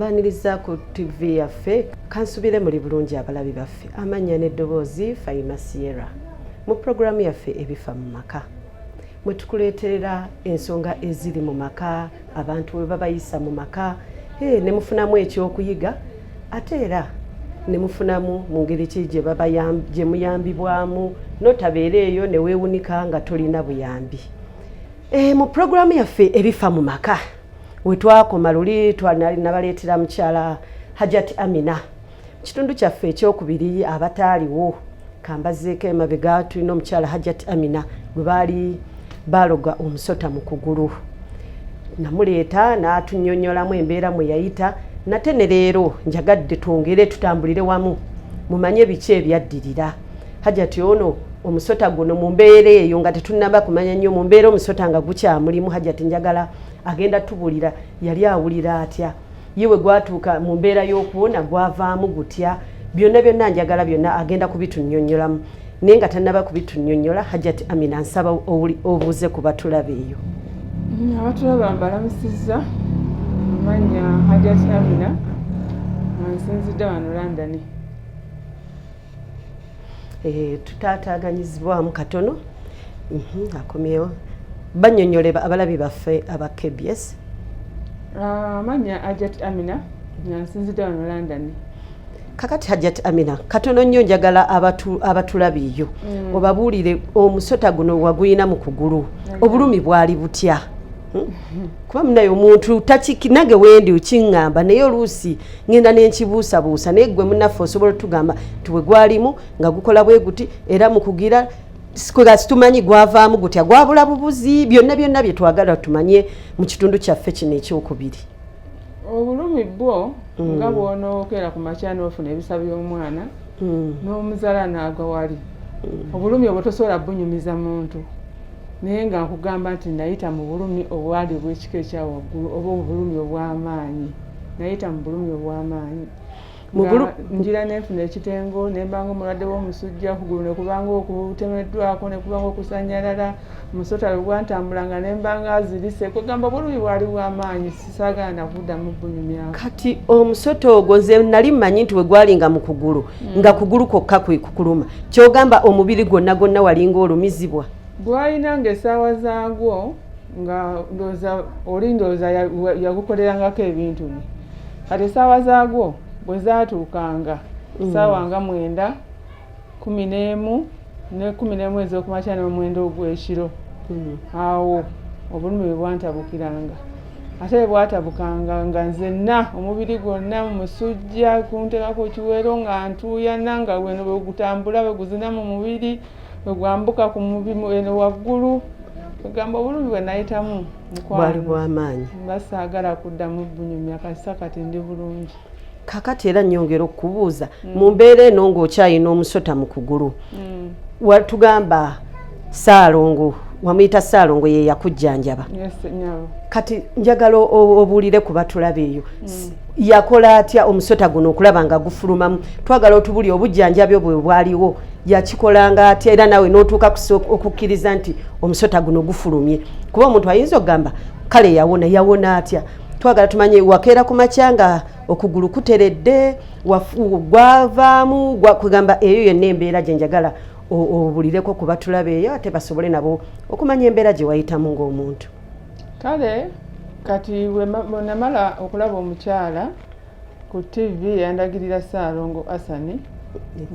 Mbaniriza ku TV yaffe kansubire muri bulungi abalabi baffe amanya n'eddoboozi Faima Sierra mu programu yaffe ebifa mu maka mwe tukuleeterera ensonga eziri mu maka abantu we babayisa mu maka ne mufunamu ekyokuyiga ate era ne mufunamu mu ngeri ki gye muyambibwamu notabeera eyo ne weewunika nga tolina buyambi. Mu programu yaffe ebifa mu maka wetwakoma luli nabaleetera mukyala Hajati Amina kitundu kyaffe ekyokubiri abataaliwo kambazeeko emabega tulina omukyala Hajati Amina gwe baali baloga omusota mu kugulu namuleeta n'atunnyonnyolamu embeera mwe yayita nate ne leero njagadde twongere tutambulire wamu mumanye biki ebyaddirira. Hajati ono omusota guno mu mbeera eyo nga tetunnaba kumanya nnyo mu mbeera omusota nga gukyamulimu Hajati njagala agenda tubulira yali awulira atya yewe gwatuuka mu mbeera y'okuwona gwavaamu gutya byonna njagala byonna agenda kubitunnyonnyolamu naye nga tannaba kubitunnyonnyola Hajati Amina nsaba obuuze ku batulaba eyo. Abatulaba mbalamusizza amanya Hajati Amina nsinzidde wano London. Tutaataaganyizibwamu katono akomyewo bannyonnyole abalabi baffe aba KBS. Amanya Hajati Amina nsinzidde wano London. Kakati Hajati Amina katono nnyo njagala abatulaba eyo obabuulire omusota guno waguyina mu kugulu obulumi bwali butya. Kuba munaye omuntu nange wendi ukiŋŋamba naye oluusi ngenda n'enkibuusabuusa naye gwe munnaffe osobola tugamba tuwe gwalimu nga gukola bwe guti era mu kugira situmanyi gwavaamu gutya gwabula bubuzi byonna bye twagala tumanye mu kitundu kyaffe kino ekyokubiri. Obulumi bwo nga bw'onookeera ku makya n'ofuna ebisa by'omwana n'omuzaala n'agwa wali obulumi obwo tosobola bunyumiza muntu naye nga nkugamba nti nayita mu bulumi obwali bw'ekika ekyawaggulu oba obulumi obw'amaanyi nayita mu bulumi obw'amaanyi njira nenfuna ekitengo nembanga omulwadde w'omusujja kugulu nekubanga okutemeddwako nekubanga okusanyalala omusota lwe gwantambulanga nembanga azirise kwegamba obulumi bwali bw'amaanyi sisaagala kuddamu bunyumyako. Kati omusota ogwo nze nali mmanyi nti we gwalinga mu kugulu nga kugulu kwokka kwe kukuluma kyogamba omubiri gwonna walinga olumizibwa. Gwalina ng'essaawa zaagwo nga ndowooza yagukolerangako ebintu bye kati essaawa zaagwo bwe zaatuukanga ssaawa nga 9, 11 ne 11 ez'okumakya n'omwenda ogw'ekiro awo obulumi bwe bwantabukiranga ate bwe bwatabukanga nga nzenna omubiri gwonna mu musujja kunteekako kiwero nga ntuuyana nga bweno bwe gutambula bwe guzina mu mubiri bwe gwambuka ku mubiri eno waggulu egamba obulumi bwe nayitamu bwali bw'amaanyi nga saagala kuddamu bunyumya kasisa kati ndi bulungi. Kakati era nnyongera okubuuza mu mbeera eno ng'okyayina omusota mu kugulu watugamba Ssaalongo wamuyita Ssaalongo ye yakujjanjaba. Kati njagala obuulire ku batulaba eyo yakola atya omusota guno okulaba nga gufulumamu twagala otubuli obujjanjabi bwe bwaliwo yakikolanga atya era nawe n'otuuka okukkiriza nti omusota guno gufulumye kuba omuntu ayinza okugamba kale yawona atya twagala tumanye wakeera ku makyanga okugulu kuteredde gwavaamu kugamba eyo yenna embeera gye njagala obulireko ku batulaba eyo ate basobole nabo okumanya embeera gye wayitamu ng'omuntu. Kale kati bwe namala okulaba omukyala ku TV yandagirira Ssaalongo Asani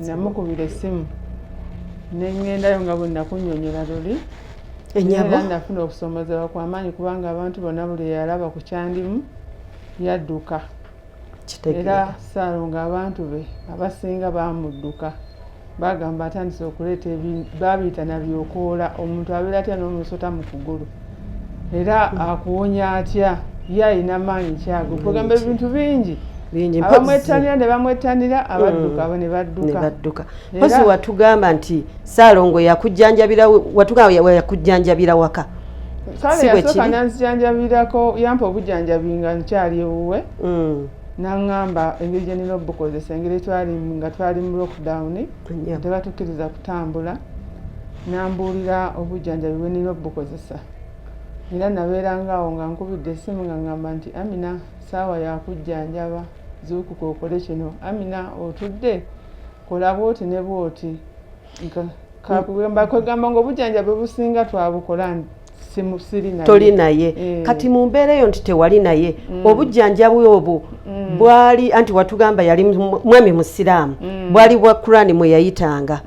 namukubira essimu nengendayo nga bwe nakunnyonnyola luli era nafuna okusomozebwa kw'amaanyi kubanga abantu bonna buli yalaba ku kyandimu yadduka era Ssaalongo abantu be abasinga bamudduka bagamba atandise okuleeta babiyita nabyokoola omuntu abeera atya n'omusota mu kugulu era akuwonya atya ye alina maanyi kyago kugamba ebintu bingi abamwettanira ne bamwettanira abadduka abo ne badduka. Mpozi watugamba nti Ssaalongo yakujjanjabira waka. Kale yasooka nanzijanjabirako yampa obujjanjabi nga nkyali ewuwe naŋŋamba engeri gye nina obukozesa engeri nga twali mu lockdown tebatukkiriza kutambula nambuulira obujjanjabi bwe nina obukozesa era nabeerangaawo nga nkubidde essimu nga ngamba nti Amina saawa yakujjanjaba zuukuka okole kino. Amina otudde kola bwoti ne bwoti. Kwegamba ng'obujjanjabi businga twabukola siri naye. Toli naye. Kati mu mbeera eyo nti tewali naye. Obujjanjabi obwo bwali anti watugamba yali mwami musiraamu. Bwali bwa Kurani mwe yayitanga.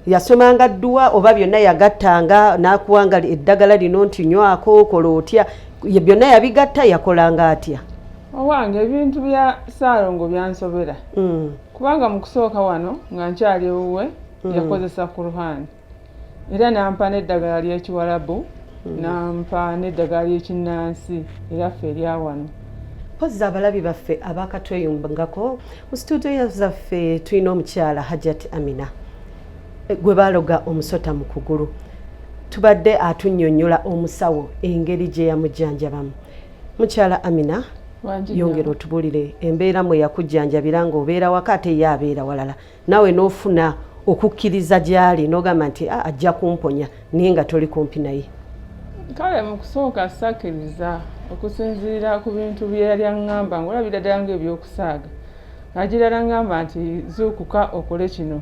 Yasomanga dduwa oba byonna yagattanga n'akuwanga eddagala lino nti nywako kola otya. Byonna yabigatta yakolanga atya? Owange ebintu bya Ssaalongo byansobera. Kubanga mu kusooka wano nga nkyali ewuwe yakozesa Kurani. Era nampa n'eddagala ly'Ekiwarabu, nampa n'eddagala ly'Ekinnansi era ffe erya wano. Pozza abalabi baffe abakatweyumbangako mu studio zaffe tulina omukyala Hajjat Amina gwe baaloga omusota mu kugulu. Tubadde atunnyonnyola omusawo engeri gye yamujjanjabamu. Mukyala Amina, yongera otubulire embeera mwe yakujjanjabira ng'obeera waka ate ye abeera walala. Nawe n'ofuna okukkiriza gy'ali n'ogamba nti ajja kumponya naye nga toli kumpi naye. Kale mu kusooka sakkiriza okusinziira ku bintu bye yali aŋŋamba ng'olabira ddala ng'ebyokusaaga. Agirala ngamba nti zuukuka okole kino.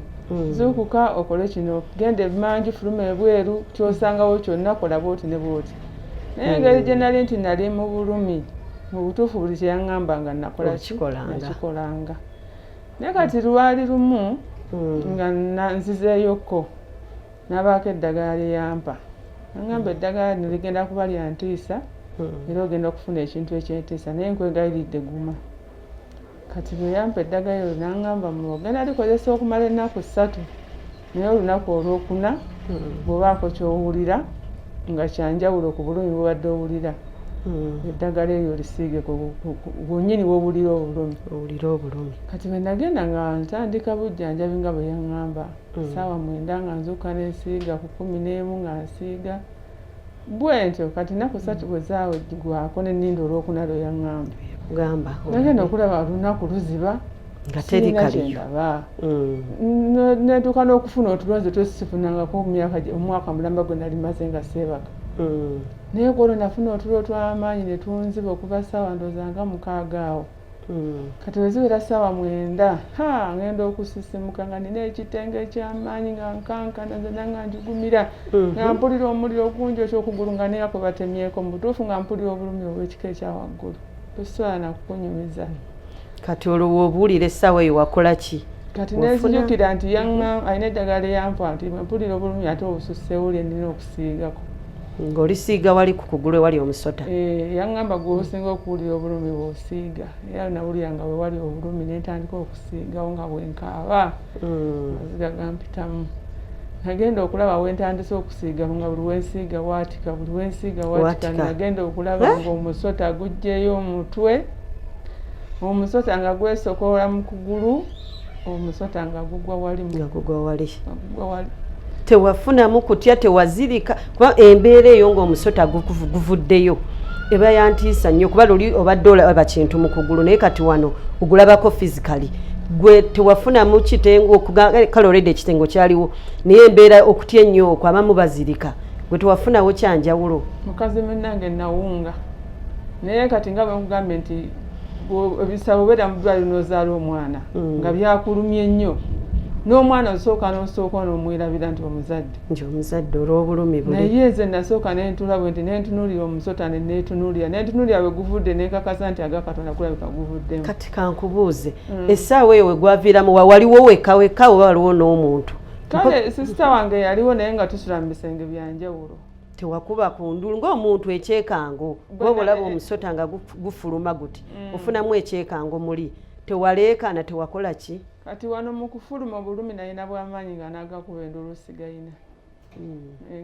Zuukuka okole kino. Genda ebimanju fuluma ebweru kyosangawo kyonna kola bwoti ne bwoti. Naye engeri gye nali nti nali mu bulumi mu butuufu buli kye yaŋŋambanga nakola kikolanga. Naye kati lwali lumu nga nzizeeyokko n'abaako eddagala lye yampa. Naŋŋamba eddagala lino ligenda kuba lya ntiisa era ogenda okufuna ekintu ekyentiisa naye nkwegayiridde guma. Kati bwe yampa eddagala eryo n'aŋŋamba ogenda likozesa okumala ennaku 3 naye olunaku olwokuna bw'obaako ky'owulira nga kyanjawulo ku bulumi bw'obadde owulira eddagala eryo lisiige bwonnyini w'owulira obulumi. Kati bwe nagenda nga ntandika bujjanjabi nga bwe yaŋŋamba ssaawa 9 nga nzuuka n'ensiiga ku 11 nga nsiiga bwentyo. Kati nnaku 3 bwe zaawegwako n'ennindo olwokuna lwe yaŋŋamba. Nagenda okulaba olunaku luziba nga teri kaliyo. Netuuka n'okufuna otulonzi twesifunangako omwaka mulamba gwe nali maze nga seebaka. Naye kwolwo nafuna otulo tw'amaanyi ne tunziba okuva ssaawa ndowooza nga 6 awo. Kati bwe ziwera ssaawa 9 ngenda okusisimuka nga nina ekitenge eky'amaanyi nga nkankana nzena nga njugumira nga mpulira omuliro ogunjokya okugulu nga neera kwe batemyeko mu butuufu nga mpulira obulumi obw'ekika ekyawaggulu. Tosobola nakukunyumiza. Kati olwo obuwulira essaawa eyo wakola ki? Kati nezijukira nti alina eddagala yampa nti mpulira obulumi ate obususseewo lye nina okusiigako. Ng'olisiiga wali ku kugulu ewali omusota? Yaŋŋamba gw'osinga okuwulira obulumi bw'osiiga. Era nawulira nga we wali obulumi ne ntandika okusiigawo nga bwenkaaba amaziga gampitamu. Nagenda okulaba we ntandise okusiiga nga buli wensiiga waatika buli wensiiga waatika. Nagenda okulaba ng'omusota guggyeyo omutwe, omusota nga gwesokoola mu kugulu, omusota nga gugwa wali. Tewafunamu kutya tewazirika kuba embeera eyo ng'omusota guvuddeyo eba yantiisa nnyo kuba luli obadde olaba kintu mu kugulu naye kati wano ogulabako physically gwe tewafunamu kitengo kale already ekitengo kyaliwo naye embeera okutya ennyo okwo abamu bazirika gwe tewafunawo kyanjawulo. Mukazi munnange nawunga naye kati nga bamugambye nti ebisabo beera mu ddwaliro n'ozaala omwana nga byakulumye nnyo n'omwana osooka n'osooka n'omwerabira nti omuzadde. Nti omuzadde olw'obulumi buli. Naye nze nasooka n'entula bwe nti n'entunuulira omusota n'entunuulira bwe guvudde n'ekakasa nti agakatonda kulabika guvuddemu. Kati kankubuuze essaawa eyo we gwaviiramu waliwo wekka oba waliwo n'omuntu? Kale sisita wange yaliwo naye nga tusula mu bisenge byanjawulo. Tewakuba ku ndulu ng'omuntu ekyekango bw'oba olaba omusota nga gufuluma guti ofunamu ekyekango muli tewaleekaana tewakola ki? Kati wano mu kufuluma obulumi nalina bw'amaanyi nga n'agakuba endulu sigayina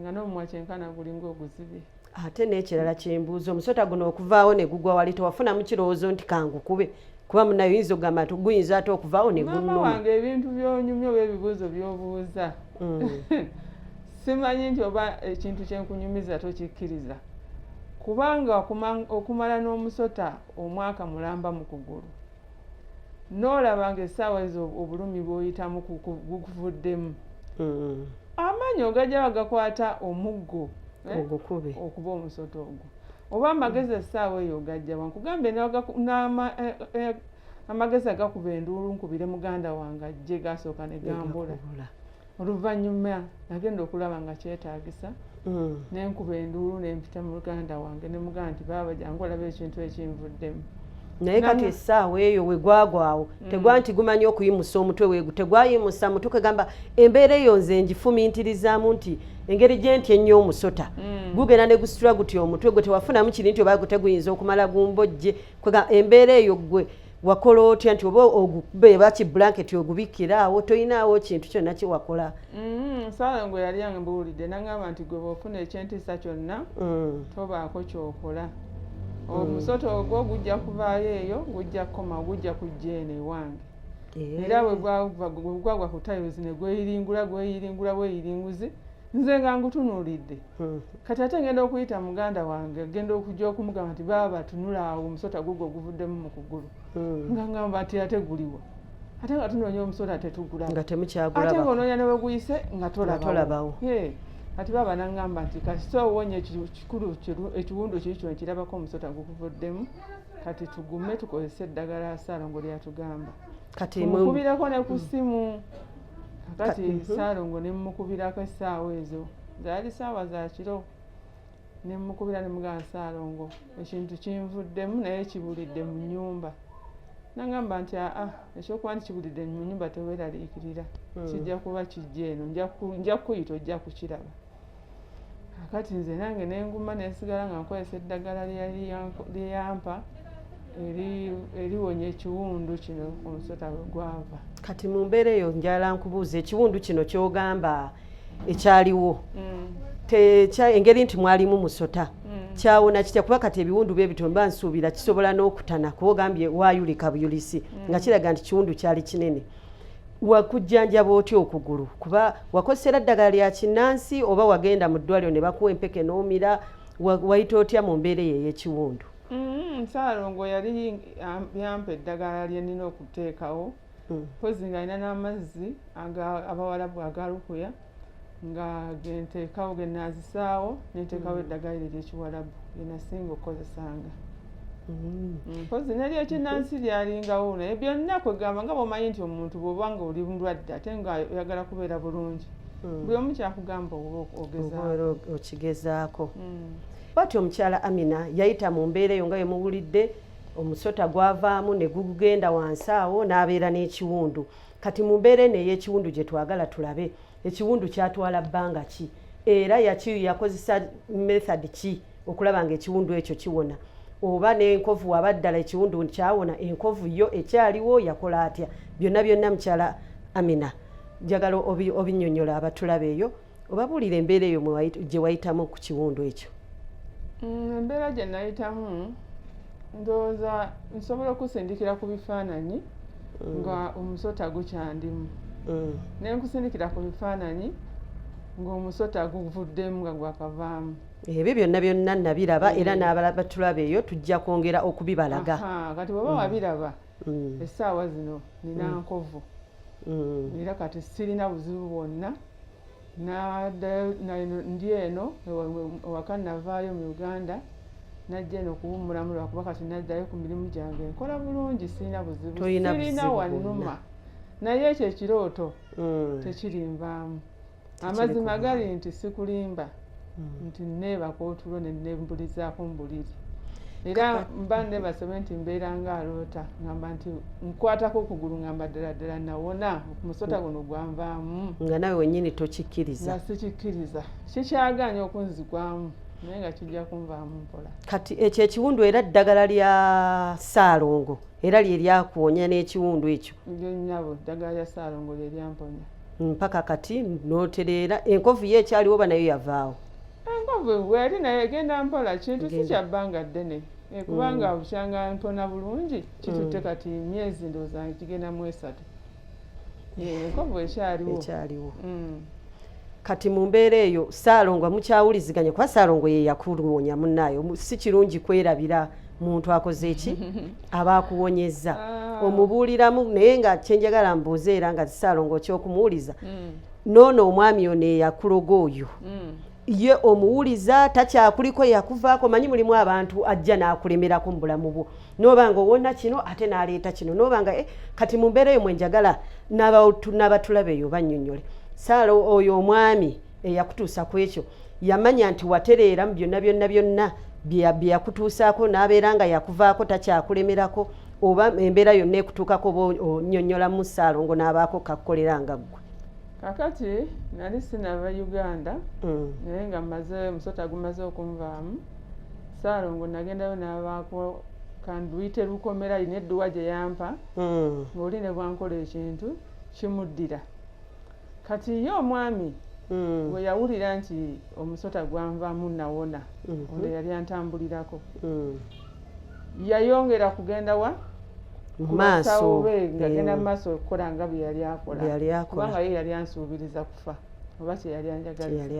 nga n'omumwa kyenkana gulinga oguzibye. Ate n'ekirala kyembuuza omusota guno okuvaawo ne gugwa wali tewafunamu kirowoozo nti kangukube kuba munayo yinza ogamba nti guyinza ate okuvaawo ne gunnuma. Maama wange ebintu by'onyumya oba ebibuuzo by'obuuza simanyi nti oba ekintu kyenkunyumiza tokikkiriza kubanga okumala n'omusota omwaka mulamba mu kugulu n'olabanga essaawa ezo obulumi bw'oyitamu gukuvuddemu amaanyi ogajja bagakwata omuggo okuba omusota ogwo oba amagezi essaawa eyo gajja wankugambe amagezi agakuba enduulu nkubire muganda wange ajje gasooka ne gambula oluvannyuma nagenda okulaba nga kyetaagisa nenkuba enduulu nempita muganda wange ne muganda nti baaba jangu olaba ekintu ekinvuddemu naye kati essaawa eyo we gwagwawo tegwa nti gumanyi okuyimusa omutwe weegu tegwayimusa mutwe kegamba embeera eyo nze ngifumiintirizaamu nti engeri gye nti ennyo omusota gugenda ne gusitula gutya omutwe gwe tewafunamu kiri nti oba teguyinza okumala gumbojje embeera eyo gwe wakola otya nti oba ogube baki blanketi ogubikkiraawo toyinaawo kintu kyonna kiwakola Saalongo yali ambuulidde n'agamba nti gwe bw'ofuna ekyentiisa kyonna tobaako kyokola omusota ogwo gujja kuvaayo eyo gujja kukoma gujja kujja eno ewange era bwe gwagwa ku tayozi ne gweyiringula bweyiringuzi nze nga ngutunuulidde kati ate ngenda okuyita muganda wange genda okujja okumugamba nti baaba tunula awo omusota gugwo guvuddemu mu kugulu nga ngamba nti ate guliwa ate nga tunoonya omusota tetugulaba nga temukyagulaba ate ng'onoonya ne bwe guyise nga tolabawo ati baaba n'agamba nti kasita owonye kikulu ekiwundu kikyo nkirabako omusota gukuvuddemu kati tugume tukozese eddagala Saalongo lyatugamba kati mukubirako ne ku ssimu kati Saalongo ne mukubirako essaawa ezo zaali ssaawa za kiro ne mukubira ne mugamba Saalongo ekintu kinvuddemu naye kibulidde mu nnyumba n'agamba nti ekyokuba nti kibulidde mu nnyumba teweeraliikirira kijja kuba kijja eno nja kuyita ojja kukiraba kati nze nange nenguma nesigala nga nkozesa eddagala lyeyampa eriwonya ekiwundu kino omusota bwe gwava kati mu mbeera eyo njala nkubuuza ekiwundu kino kyogamba ekyaliwo engeri nti mwalimu musota kyawona kitya kuba kati ebiwundu bye bito mba nsuubira kisobola n'okutana kuba ogambye waayulika buyulisi nga kiraga nti kiwundu kyali kinene wakujjanjaba otya okugulu kuba wakozesera ddagala lya kinnansi oba wagenda mu ddwaliro ne bakuwa empeke n'omira wayita otya mu mbeera eyo ey'ekiwundu Saalongo yali yampa eddagala lye nnina okuteekawo pozi nga alina n'amazzi abawalabu agalukuya nga genteekawo genaazisaawo nenteekawo eddagala lye ly'ekiwalabu lyenasinga okukozesanga pozi neryo ekinnansi lyalingawo naye byonna kwegamba nga bw'omanyi nti omuntu bw'oba nga oli mulwadde ate nga oyagala kubeera bulungi buli omu kyakugamba oba okigezaako bw'atyo omukyala Amina yayita mu mbeera eyo nga yemuwulidde omusota gwavaamu ne gugenda wansi awo n'abeera n'ekiwundu kati mu mbeera eno ey'ekiwundu gye twagala tulabe ekiwundu kyatwala bbanga ki era yakozesa method ki okulaba nga ekiwundu ekyo kiwona oba n'enkovu waba ddala ekiwundu kyawona enkovu yo ekyaliwo yakola atya byonna mukyala Amina njagala obinnyonnyola abatulaba eyo obabuulira embeera eyo gye wayitamu ku kiwundu ekyo embeera gye nayitamu ndowooza nsobola okusindikira ku bifaananyi nga omusota gukyandimu nenkusindikira ku bifaananyi ng'omusota guvuddemu nga gwakavaamu ebyo byonna nabiraba era n'abalaba tulaba eyo tujja kwongera okubibalaga kati bw'oba wabiraba essaawa zino nina nkovu era kati sirina buzibu bwonna ndi eno ewaka navaayo mu Uganda najja eno okuwummulamu lwakuba kati naddayo ku mirimu gyange nkola bulungi sirina buzibu sirina wannuma naye ekyo ekirooto tekirinvaamu amazima gali nti sikulimba nti neebaka otulo nembulizaako mbuliri era mba nebasebe nti mbeera nga aloota ngamba nti nkwatako okugulu ngamba ddala nawona omusota guno gwanvaamu nga nawe wennyini tokikkiriza nga sikikkiriza kikyaganya okunzigwamu naye nga kijja kunvaamu mpola kati ekyo ekiwundu era ddagala lya Saalongo era lye lyakuwonya n'ekiwundu ekyo nnyabo ddagala lya Saalongo lye lyamponya mpaka kati n'otereera enkovu ye ekyaliwo oba nayo yavaawo enkovu bweyali naye egenda mpola kintu si kyabbanga ddene kubanga bukyanga mpona bulungi kitutte kati myezi ndowooza kigenda mu 3 enkovu ekyaliwo kati mu mbeera eyo Saalongo mukyawuliziganya kuba Saalongo ye yakuwonya munnaayo si kirungi kwerabira muntu akoze eki aba akuwonyezza omubuuliramu naye nga kyenjagala mbuuze era nga Saalongo kyokumuwuliza noono omwami ono eyakuloga oyo ye omuwuliza takyakuliko yakuvaako manyi mulimu abantu ajja n'akulemerako mu bulamu bwo n'obanga owona kino ate n'aleeta kino n'obanga kati mu mbeera eyo mwe njagala n'abatulaba eyo bannyonnyole Saalo oyo omwami eyakutuusa ku ekyo yamanya nti watereera mu byonna bye yakutuusaako n'abeera nga yakuvaako takyakulemerako oba embeera yonna ekutuukako onnyonnyolamu Ssaalongo n'abaako kakukolera nga ggwe. Kakati nali sinava Uganda naye nga mmaze omusota gumaze okunvaamu Ssaalongo nagendayo n'abaako kanduyite lukomera alina edduwa gye yampa ng'oli ne bwankola ekintu kimuddira. Kati ye omwami bwe yawulira nti omusota gwanvaamu nawona ono yali antambulirako yayongera kugenda wa maaso ngagenda mu maaso okukola nga bwe yali akola kubanga ye yali ansuubiriza kufa oba kye yali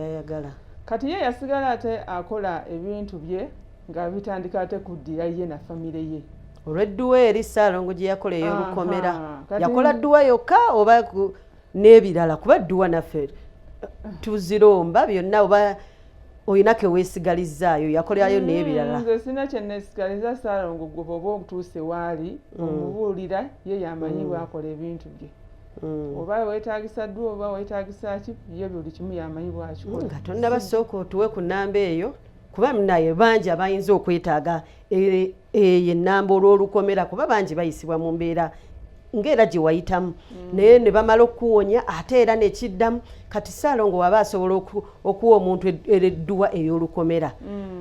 ayagala. Kati ye yasigala ate akola ebintu bye nga bitandika ate kuddira ye na famire ye olw'edduwa eri Ssaalongo gye yakola ey'olukomera yakola dduwa yokka oba n'ebirala kuba edduwa naffe tuziromba byonna oba oyina ke weesigalizaayo yakolerayo n'ebirala. Nze sina kye neesigaliza Ssaalongo gwe bw'oba otuuse waali omubuulira ye yamanyi bw'akola ebintu bye oba weetaagisa dduwa oba weetaagisa ki ye buli kimu yamanyi bw'akikola. Nga tonnabasooka otuwe ku nnamba eyo kuba naye bangi abayinza okwetaaga eyo ennamba olw'olukomera kuba bangi bayisibwa mu mbeera ng'era gye wayitamu naye ne bamala okuwonya ate era nekiddamu. Kati Ssaalongo waba asobola okuwa omuntu edduwa ey'olukomera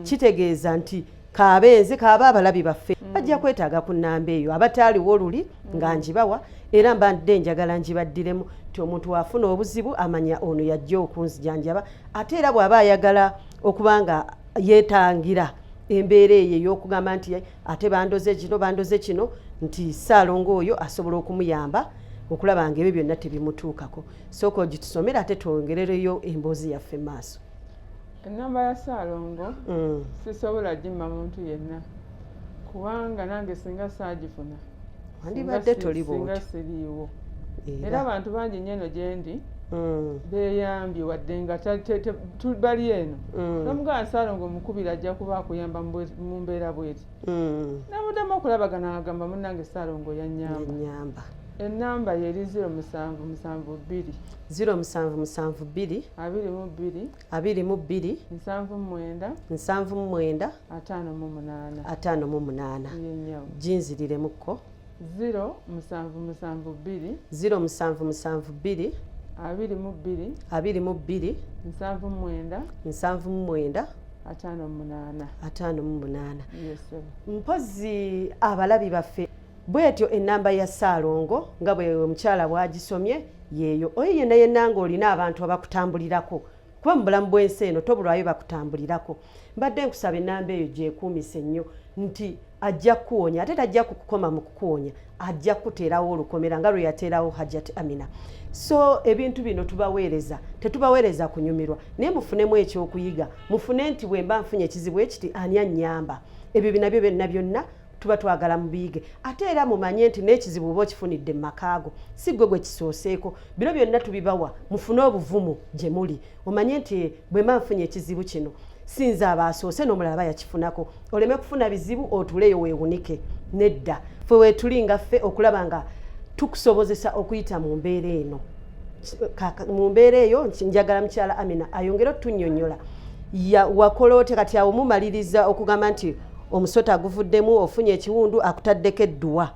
kitegeeza nti kabenzi kaaba abalabi baffe bajja kwetaaga ku nnamba eyo abataaliwo oluli nga njibawa era mbadde njagala njibaddiremu nti omuntu waafuna obuzibu amanya ono yajja okunzijanjaba ate era bw'aba ayagala okuba nga yeetangira embeera eyo ey'okugamba nti ate bandoze kino nti Ssaalongo oyo asobola okumuyamba okulaba nga ebyo byonna tebimutuukako. Sooka ogitusomera ate twongerereyo emboozi yaffe maaso. Ennamba ya Ssaalongo sisobola gimma muntu yenna kubanga nange singa saagifuna wandibadde toli singa siriiwo era abantu bangi nnyo eno gye ndi beeyambye wadde nga bali eno n'omugamba Ssaalongo omukubira ajja kuba akuyamba mu mbeera bweti namuddemu okulabagana agamba munnange Ssaalongo yannyamba. Ennamba yeri 0772 0772 22 79 58 ginziriremuko 0772 22 79 58 mpozi abalabi baffe bwetyo ennamba ya Ssaalongo nga bwe omukyala bwagisomye yeeyo oyo yenna ng'olina abantu abakutambulirako kuba mu bulamu bw'ensi eno tobulwayo bakutambulirako. Mbadde nkusaba ennamba eyo gyekuumise nnyo nti ajja kukuwonya ate tajja kukukoma mu kukuwonya ajja kuteerawo olukomera nga lwe yateerawo Hajjati Amina. So ebintu bino tetubaweereza kunyumirwa naye mufunemu ekyokuyiga mufune nti bwe mba nfunye ekizibu ekiti ani annyamba ebyo binabyo byonna tuba twagala mubiyige ate era mumanye nti n'ekizibu oba okifunidde mu makaago si gwe gwe kisooseeko bino byonna tubibawa mufune obuvumu gye muli omanye nti bwe mba nfunye ekizibu kino sinze abaasoose n'omulala yakifunako oleme kufuna bizibu otuleyo weewunike nedda ffe weetuli nga ffe okulaba nga tukusobozesa okuyita mu mbeera eno mu mbeera eyo njagala mukyala Amina ayongere otunnyonnyola wakola ote kati awo mumaliriza okugamba nti omusota guvuddemu ofunye ekiwundu akutaddeko edduwa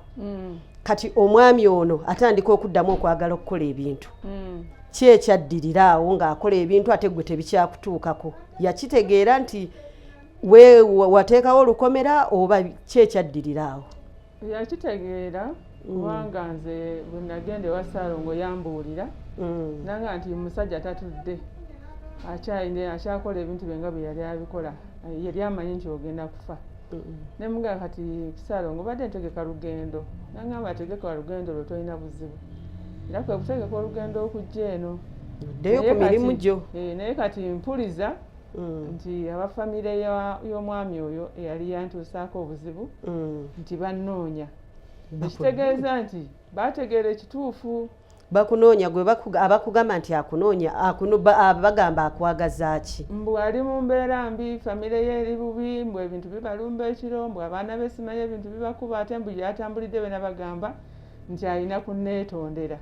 kati omwami ono atandika okuddamu okwagala okukola ebintu ki ekyaddirira awo ng'akola ebintu ate gwe tebikyakutuukako yakitegeera nti wateekawo olukomera oba ki ekyaddirira awo? Yakitegeera kubanga nze bwe nagenda ewa Ssaalongo yambuulira nanga nti musajja tatudde akyakola ebintu bye nga bwe yali abikola yali amanyi nti ogenda kufa nemugaa kati Ssaalongo badde ntegeka lugendo nangamba ategeka lugendo lwe tolina buzibu era kwe kutegeka olugendo okujja eno ddeyo ku mirimu gyo naye kati mpuliza nti abafamire y'omwami oyo eyali yantuusaako obuzibu nti bannoonya ekitegeeza nti bategeera ekituufu bakunoonya gwe abakugamba nti akunoonya bagamba akwagaza ki? Mbu ali mu mbeera mbi, famire ye eri bubi, mbu ebintu bibalumba ekiro, mbu abaana be simanyi ebintu bibakuba, ate mbu yatambulidde be nabagamba nti alina kunneetondera.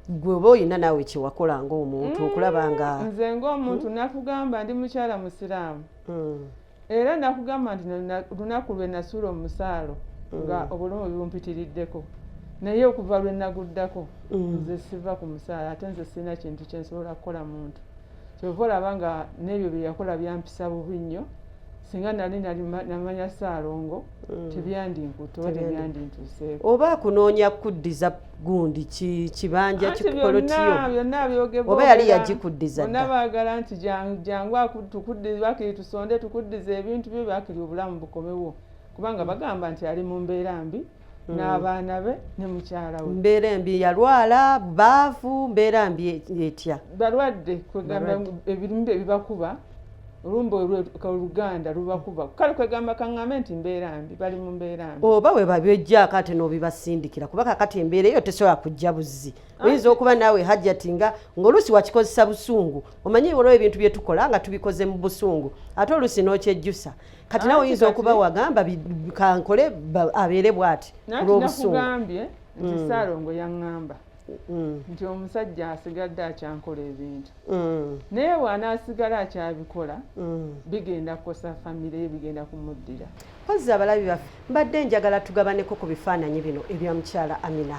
Gwe oba olina naawe kyewakola ng'omuntu okulaba nga... Nze ng'omuntu nakugamba ndi mukyala musiraamu. Era nakugamba nti lunaku lwe nasuula omusaalo nga obulumi bumpitiriddeko. Naye okuva lwe naguddako nze siva ku musaala, ate nze sirina kintu kye nsobola kukola muntu. Kyova olaba nga n'ebyo bye yakola byampisa bubi nnyo. Singa nali namanya Ssaalongo tebyandinkuta oba tebyandintuuseeko. Oba akunoonya kuddiza gundi kibanja kikolotiyo byonna byogebwa oba yali yagikuddiza dda. Bonna baagala nti jangu tukuddize bakiri tusonde tukuddize ebintu byo bakiri obulamu bukomewo, kubanga bagamba nti ali mu mbeera mbi n'abaana be ne mukyala we. Mbeera embi, yalwala baavu, mbeera mbi etya? Balwadde kwegamba ebirumbe ebibakuba olumbe oluganda lubakuba, kale kwegamba kaŋŋambe nti mbeera mbi, bali mu mbeera mbi. Oba we babyojjaako ate n'obibasindikira, kuba kakati embeera eyo tesobola kujja buzzi. Oyinza okuba naawe hajjati ng'oluusi wakikozesa busungu, omanyi olwo ebintu bye tukola nga tubikoze mu busungu, ate oluusi n'okyejjusa. Kati nawe oyinza okuba wagamba kankole abeere bw'ati olw'obusungu. Nakugambye nti Ssaalongo yaŋŋamba nti omusajja asigadde akyankola ebintu, naye bw'anaasigala akyabikola bigenda kukosa famire ye, bigenda kumuddira. Mpozzi abalabi baffe, mbadde njagala tugabaneko ku bifaananyi bino ebya mukyala Amina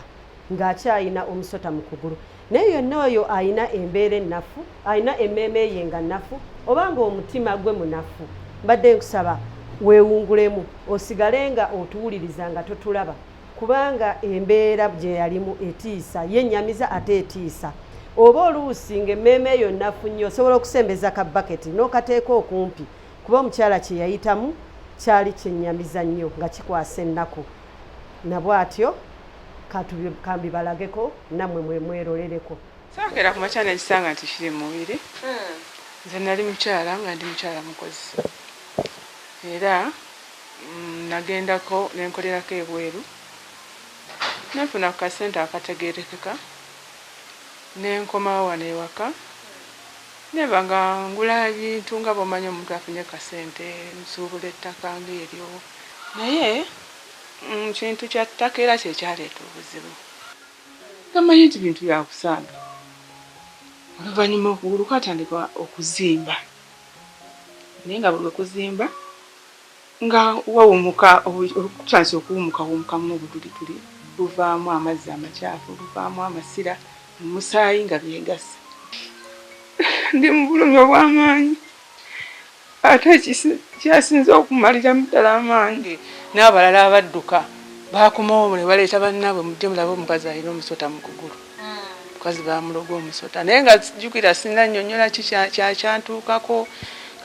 ng'akyayina omusota mu kugulu, naye yonna oyo ayina embeera ennafu, ayina emmeeme ye nga nnafu, oba ng'omutima gwe munafu. Mbadde nkusaba weewungulemu osigale nga otuwuliriza nga totulaba, kubanga embeera gye yalimu etiisa, yennyamiza ate etiisa. Oba oluusi ng'emmeeme eyo nnafu nnyo osobola okusembeza ka baketi n'okateeka okumpi, kuba omukyala kye yayitamu kyali kyennyamiza nnyo nga kikwasa ennaku. Na bw'atyo kambibalageko nammwe mwerorereko. Saakera ku makya nekisanga nti kiri mu mubiri. Nze nali mukyala nga ndi mukyala mukozi. Era nagendako nenkolerako ebweru. Nafuna ku kasente akategeerekeka. Nenkomawo wano ewaka. Neba nga ngula ebintu nga bw'omanyi omuntu afunye kasente, nsuubula ettaka ng'eryo. Naye kintu kya ttaka era kye kyaleeta obuzibu. Gamanyi nti bintu byakusanga. Oluvannyuma okugulu kwatandika okuzimba. Naye nga buli kuzimba nga wawumuka olukutandisa okuwumukamu obutulituli luvaamu amazzi amakyafu, luvaamu amasira, omusaayi nga byegasa. Ndi mu bulumi obw'amaanyi, ate kyasinze okumaliramu ddala amaanyi. N'abalala abadduka baakomawo ne baleeta bannaabwe mujje mulabe omukazi alina omusota mu kugulu. Omukazi baamuloga omusota, naye nga sijjukira sinna nnyonnyola ki kyantuukako.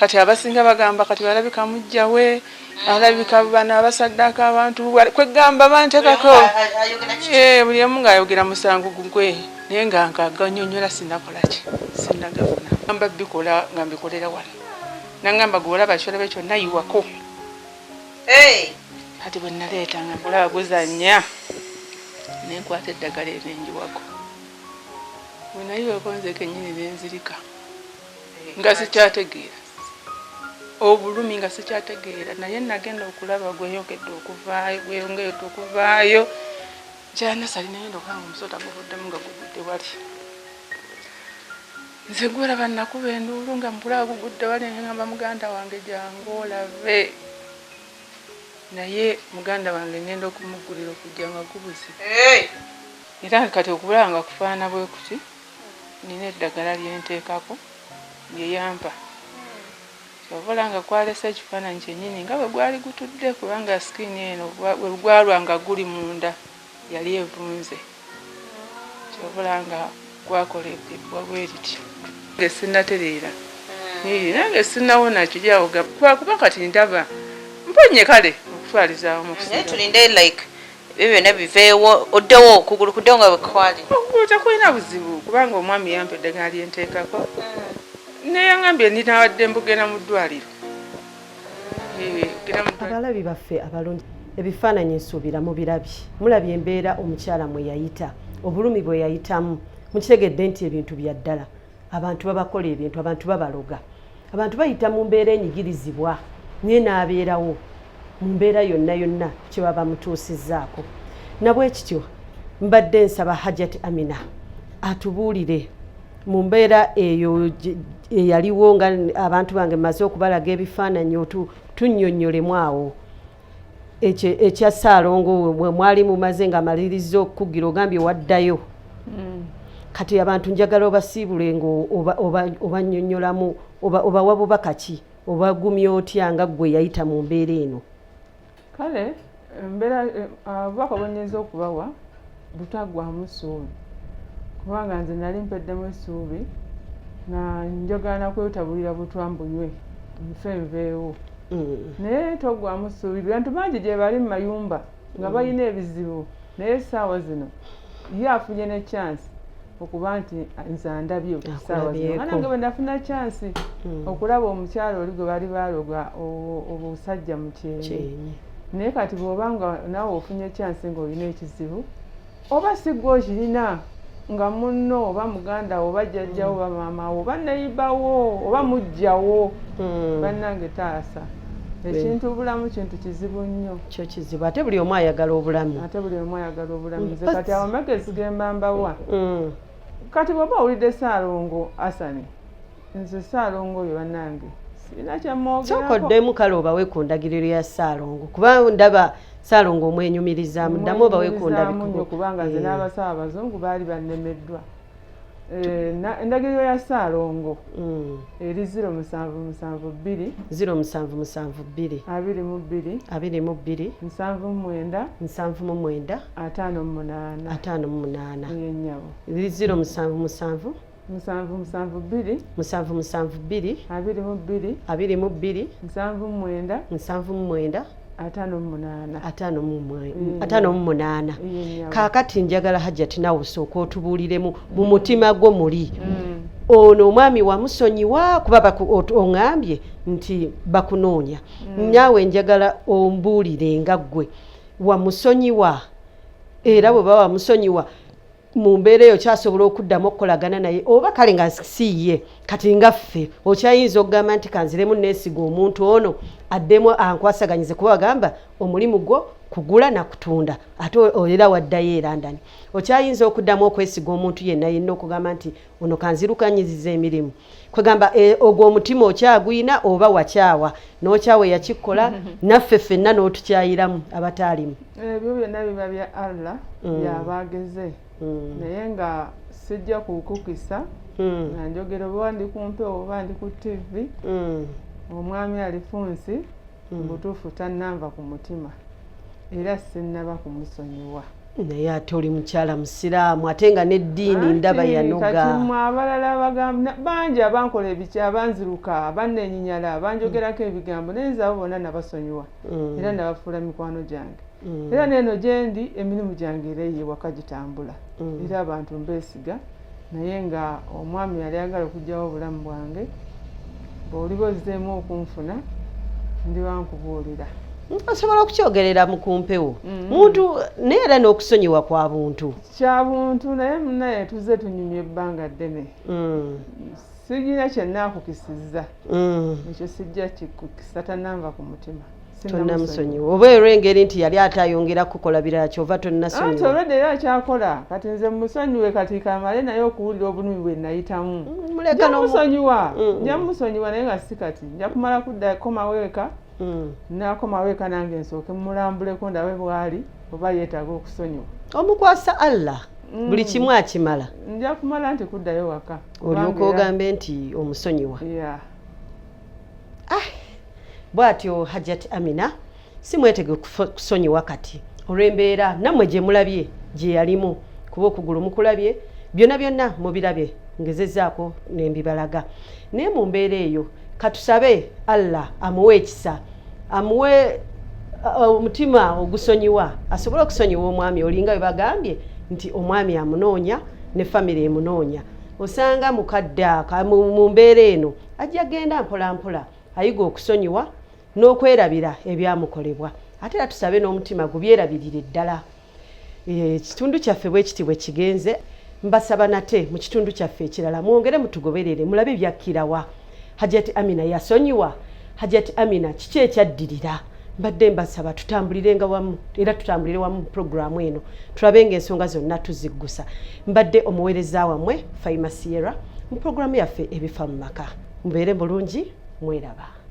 Kati abasinga bagamba kati balabika mujja we, alabika bano abasaddaka abantu kwegamba bantekako. Buli emu ng'ayogera musango gugwe, naye nga nkaganyonnyola sinnakola ki, sinnagafuna. Gamba bikola nga mbikolera wano. Nangamba gwe olaba kyolaba kyonna yiwako. Kati bwe naleeta nga ngulaba guzannya, ne nkwata eddagala erenjiwako. Bwe nayiwako nze kennyini ne nzirika nga sikyategeera. Obulumi nga sikyategeera, naye nagenda okulaba gweyongedde okuvaayo. Kyanasali nagenda okulaba omusota guvuddemu nga gugudde wali. Nze gwolaba nakuba enduulu nga mpulaba gugudde wali, ngamba muganda wange jangu olabe. Naye muganda wange ngenda okumugulira okujja nga gubuze. Era kati okulaba nga kufaana bwe kuti, nina eddagala lyenteekako lyeyampa. Obola nga kwalesa ekifaananyi kyennyini nga bwe gwali gutudde, kubanga sikirini eno bwe gwalwa nga guli munda yali evunze. Kyobola nga gwakoleddwa bwe riti. Nge sinnatereera. Nange sinnawona kiryawo kuba kati ndaba mponye kale okutwalizaawo mu kusiga. Tulinde like ebyo byonna biveewo oddewo okugulu kuddewo nga bwe kwali. Okugulu tekulina buzibu kubanga omwami yampa eddagala lyenteekako. Neyangambye ndinawadde mbugenda mu ddwaliro. Abalabi baffe abalungi, ebifaananyi nsuubira mu birabye. Mulabye embeera omukyala mwe yayita, obulumi bwe yayitamu, mukitegedde nti ebintu bya ddala abantu babakola ebintu abantu babaloga abantu bayita mu mbeera enyigirizibwa naye n'abeerawo mu mbeera yonna kye baba mutuusizzaako nabwe kityo mbadde nsaba Hajjati Amina atubuulire mu mbeera eyo eyaliwo nga abantu bange maze okubalaga ebifaananyi tunnyonnyolemu awo ekya Ssaalongo mwali mumaze nga amaliriza okukugira ogambye waddayo kati abantu njagala obasiibule obannyonnyolamu obawa bubaka ki obagumya otya nga ggwe yayita mu mbeera eno kale embeera obubaka bwennyinza okubawa butaggwamu ssuubi kubanga nze nali mpeddemu essuubi nga njagala kwetabulira butwambunywe nfe nveewo naye toggwamu ssuubi bantu bangi gye bali mu mayumba nga balina ebizibu naye essaawa zino ye afunye ne chansi okuba nti nze andabye essaawa zino nange bwe nafuna chansi okulaba omukyalo oli gwe bali baloga obusajja mu kyenyi naye kati bw'obanga naawe ofunye chansi ng'olina ekizibu oba sigwa okirina nga munno oba muganda oba jjajjawo oba maamawo oba neyibawo oba mujjawo bannange taasa ekintu obulamu kintu kizibu nnyo kyo kizibu ate buli omu ayagala obulamu nze kati awo magezi gemba mbawa kati bw'oba owulidde Ssaalongo Asani nze Ssaalongo oyo bannange sirina kyamwogerako kyokoddemu kale obawe ku ndagiriro ya Ssaalongo kuba ndaba Ssaalongo omwenyumirizaamu ddamu obawe ku ndabikubo kubanga nze n'abasawo abazungu baali bannemeddwa endagiriro ya Ssaalongo eri 0772 0772 22 22 79 79 58 yennyabo 0777 772 772 22 22 79 79 58 kaakati njagala Hajjati nawe osooka otubuuliremu mu mutima gwo muli ono omwami wamusonyiwa kuba oŋŋambye nti bakunoonya naawe njagala ombuulire nga ggwe wamusonyiwa era bwe baba wamusonyiwa mu mbeera eyo kyasobola okuddamu okukolagana naye oba kale nga siiye kati nga ffe okyayinza okugamba nti kanziremu neesiga omuntu ono addemu ankwasaganyize kuba bagamba omulimu gwo kugula na kutunda ate era waddayo e London okyayinza okuddamu okwesiga omuntu yenna okugamba nti ono kanzirukanyiziza emirimu kwegamba ogwo omutima okyagwina oba wakyawa n'okyawe yakikola naffe ffenna n'otukyayiramu abataalimu ebyo byonna biba bya Allah byabageze naye nga sijja kukukisa nga njogera oba ndi kumpewo oba ndi ku TV omwami alifunsi mubutuufu tannanva ku mutima era sinnaba kumusonyiwa naye ate oli mukyala musiraamu ate nga n'eddiini ndaba yanoga kati mu abalala bagamba bangi abankola ebikya abanziruka abannenyinyala banjogerako ebigambo naye nze abo bonna nabasonyiwa era nabafuula mikwano gyange era neeno gye ndi emirimu gyange era ewaka gitambula era abantu mbeesiga naye nga omwami yali ayagala okuggyawo obulamu bwange bw'oliba ozzeemu okunfuna ndi wankubuulira osobola okukyogerera mu kumpewo muntu naye era n'okusonyiwa kwa buntu kya buntu naye munaye tuzze tunyumya ebbanga ddene sirina kyennaakukisizza ekyo sijja kikukisa tannanva ku mutima tonnamusonyiwa oba era engeri nti yali ate ayongera kukola birala kyova tonnasonyiwa olwedde era akyakola kati nze musonyiwe kati kamale naye okuwulira obulumi bwe nayitamu njamusonyiwa naye nga si kati nja kumala kudda komaweeka nakomaweeka nange nsooke mulambuleko ndabe bwali oba yeetaaga okusonyiwa omukwasa Allah buli kimu akimala nja kumala nti kuddayo waka olyoka ogambe nti omusonyiwa bw'atyo Hajjati Amina si mwetege kusonyiwa kati olw'embeera nammwe gye mulabye gye yalimu kuba okugulu mukulabye byonna mubirabye ngezezzaako nembibalaga naye mu mbeera eyo katusabe Allah amuwe ekisa amuwe omutima ogusonyiwa asobole okusonyiwa omwami olinga bwe bagambye nti omwami amunoonya ne famire emunoonya osanga mukadde mu mbeera eno ajja genda mpolampola ayiga okusonyiwa n'okwerabira ebyamukolebwa ate era tusabe n'omutima gubyerabirire ddala ekitundu kyaffe bwe kiti bwe kigenze mbasaba nate mu kitundu kyaffe ekirala mwongere mutugoberere mulabe byakkirawa. Hajati Amina yasonyiwa, Hajati Amina kiki ekyaddirira. Mbadde mbasaba tutambulirenga wamu era tutambulire wamu mu programu eno tulabe ng'ensonga zonna tuziggusa. Mbadde omuweereza wammwe Faima Sierra mu programu yaffe ebifa mu maka. Mubeere bulungi, mweraba.